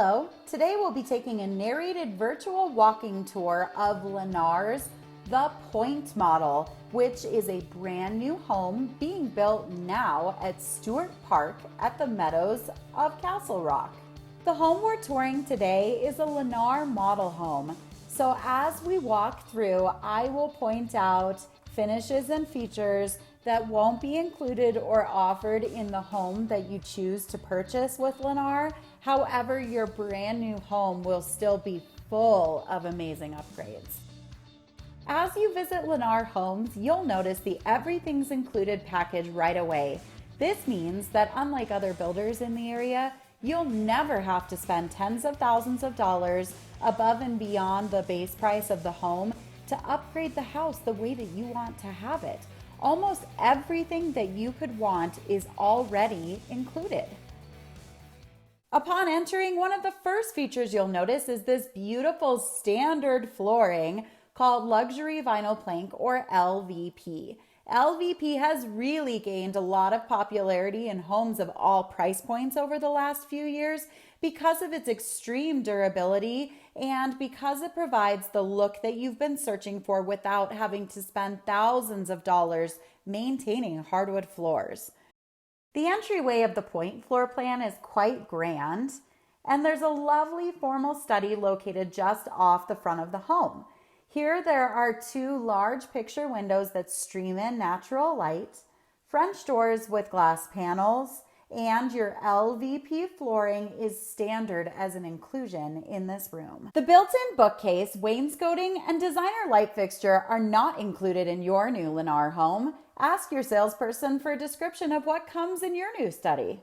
Hello, today we'll be taking a narrated virtual walking tour of Lennar's The Point model, which is a brand new home being built now at Stewart Park at the Meadows of Castle Rock. The home we're touring today is a Lennar model home. So as we walk through, I will point out finishes and features that won't be included or offered in the home that you choose to purchase with Lennar. However, your brand new home will still be full of amazing upgrades. As you visit Lennar Homes, you'll notice the Everything's Included package right away. This means that unlike other builders in the area, you'll never have to spend tens of thousands of dollars above and beyond the base price of the home to upgrade the house the way that you want to have it. Almost everything that you could want is already included. Upon entering, one of the first features you'll notice is this beautiful standard flooring called Luxury Vinyl Plank, or LVP. LVP has really gained a lot of popularity in homes of all price points over the last few years because of its extreme durability and because it provides the look that you've been searching for without having to spend thousands of dollars maintaining hardwood floors. The entryway of the Point floor plan is quite grand, and there's a lovely formal study located just off the front of the home. Here there are two large picture windows that stream in natural light, French doors with glass panels, and your LVP flooring is standard as an inclusion in this room. The built-in bookcase, wainscoting, and designer light fixture are not included in your new Lennar home. Ask your salesperson for a description of what comes in your new study.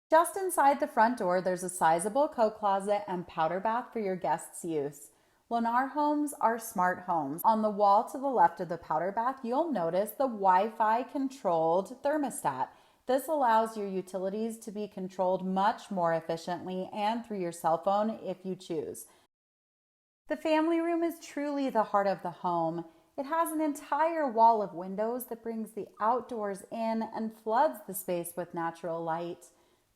Just inside the front door, there's a sizable coat closet and powder bath for your guests' use. Lennar homes are smart homes. On the wall to the left of the powder bath, you'll notice the Wi-Fi controlled thermostat. This allows your utilities to be controlled much more efficiently and through your cell phone if you choose. The family room is truly the heart of the home. It has an entire wall of windows that brings the outdoors in and floods the space with natural light.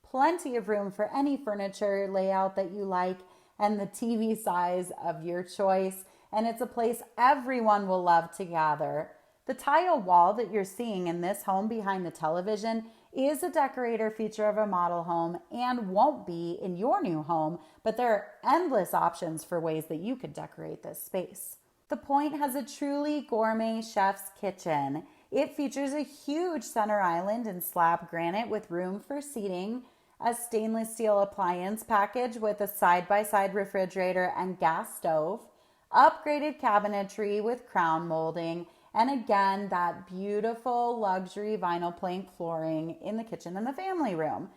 Plenty of room for any furniture layout that you like and the TV size of your choice, and it's a place everyone will love to gather. The tile wall that you're seeing in this home behind the television is a decorator feature of a model home and won't be in your new home, but there are endless options for ways that you could decorate this space. The Point has a truly gourmet chef's kitchen. It features a huge center island in slab granite with room for seating, a stainless steel appliance package with a side-by-side refrigerator and gas stove, upgraded cabinetry with crown molding, and again, that beautiful luxury vinyl plank flooring in the kitchen and the family room.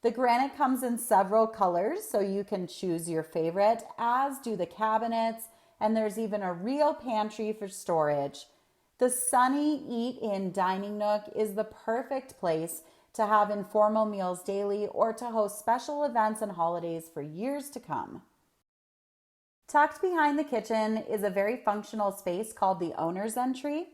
The granite comes in several colors, so you can choose your favorite, as do the cabinets, and there's even a real pantry for storage. The sunny eat-in dining nook is the perfect place to have informal meals daily or to host special events and holidays for years to come. Tucked behind the kitchen is a very functional space called the owner's entry.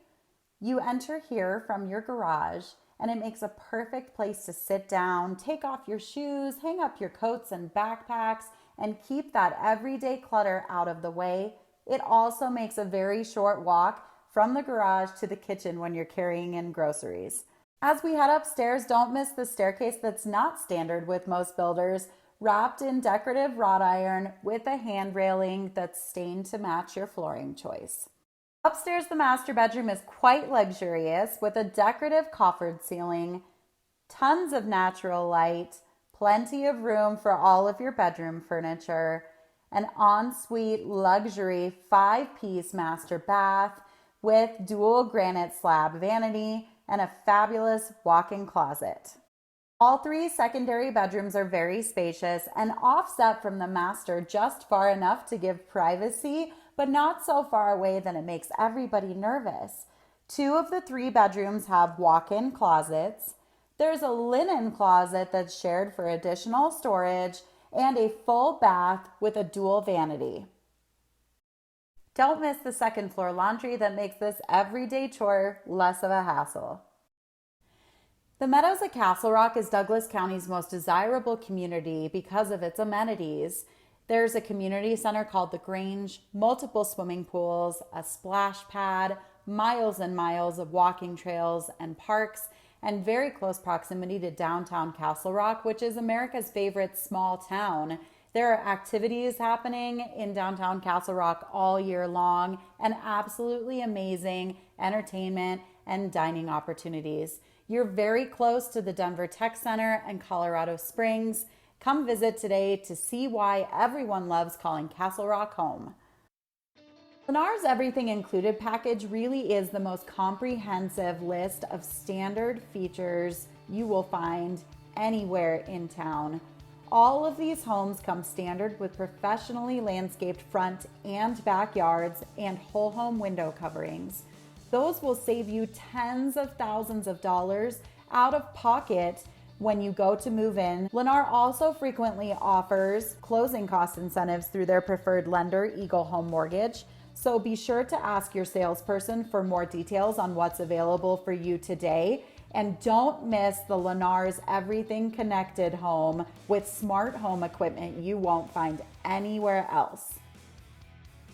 You enter here from your garage, and it makes a perfect place to sit down, take off your shoes, hang up your coats and backpacks, and keep that everyday clutter out of the way. It also makes a very short walk from the garage to the kitchen when you're carrying in groceries. As we head upstairs, don't miss the staircase that's not standard with most builders, wrapped in decorative wrought iron with a hand railing that's stained to match your flooring choice. Upstairs, the master bedroom is quite luxurious with a decorative coffered ceiling, tons of natural light, plenty of room for all of your bedroom furniture, an ensuite luxury 5-piece master bath with dual granite slab vanity and a fabulous walk-in closet. All 3 secondary bedrooms are very spacious and offset from the master just far enough to give privacy, but not so far away that it makes everybody nervous. 2 of the 3 bedrooms have walk-in closets. There's a linen closet that's shared for additional storage and a full bath with a dual vanity. Don't miss the second floor laundry that makes this everyday chore less of a hassle. The Meadows at Castle Rock is Douglas County's most desirable community because of its amenities. There's a community center called The Grange, multiple swimming pools, a splash pad, miles and miles of walking trails and parks, and very close proximity to downtown Castle Rock, which is America's favorite small town. There are activities happening in downtown Castle Rock all year long and absolutely amazing entertainment and dining opportunities. You're very close to the Denver Tech Center and Colorado Springs. Come visit today to see why everyone loves calling Castle Rock home. Lennar's Everything Included package really is the most comprehensive list of standard features you will find anywhere in town. All of these homes come standard with professionally landscaped front and backyards and whole home window coverings. Those will save you tens of thousands of dollars out of pocket when you go to move in. Lennar also frequently offers closing cost incentives through their preferred lender, Eagle Home Mortgage. So be sure to ask your salesperson for more details on what's available for you today. And don't miss the Lennar's Everything Connected home with smart home equipment you won't find anywhere else.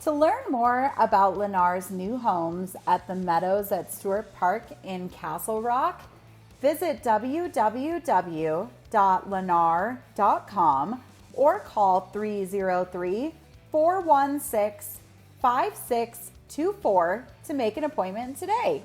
To learn more about Lennar's new homes at the Meadows at Stewart Park in Castle Rock, visit www.lennar.com or call 303-416-5624 to make an appointment today.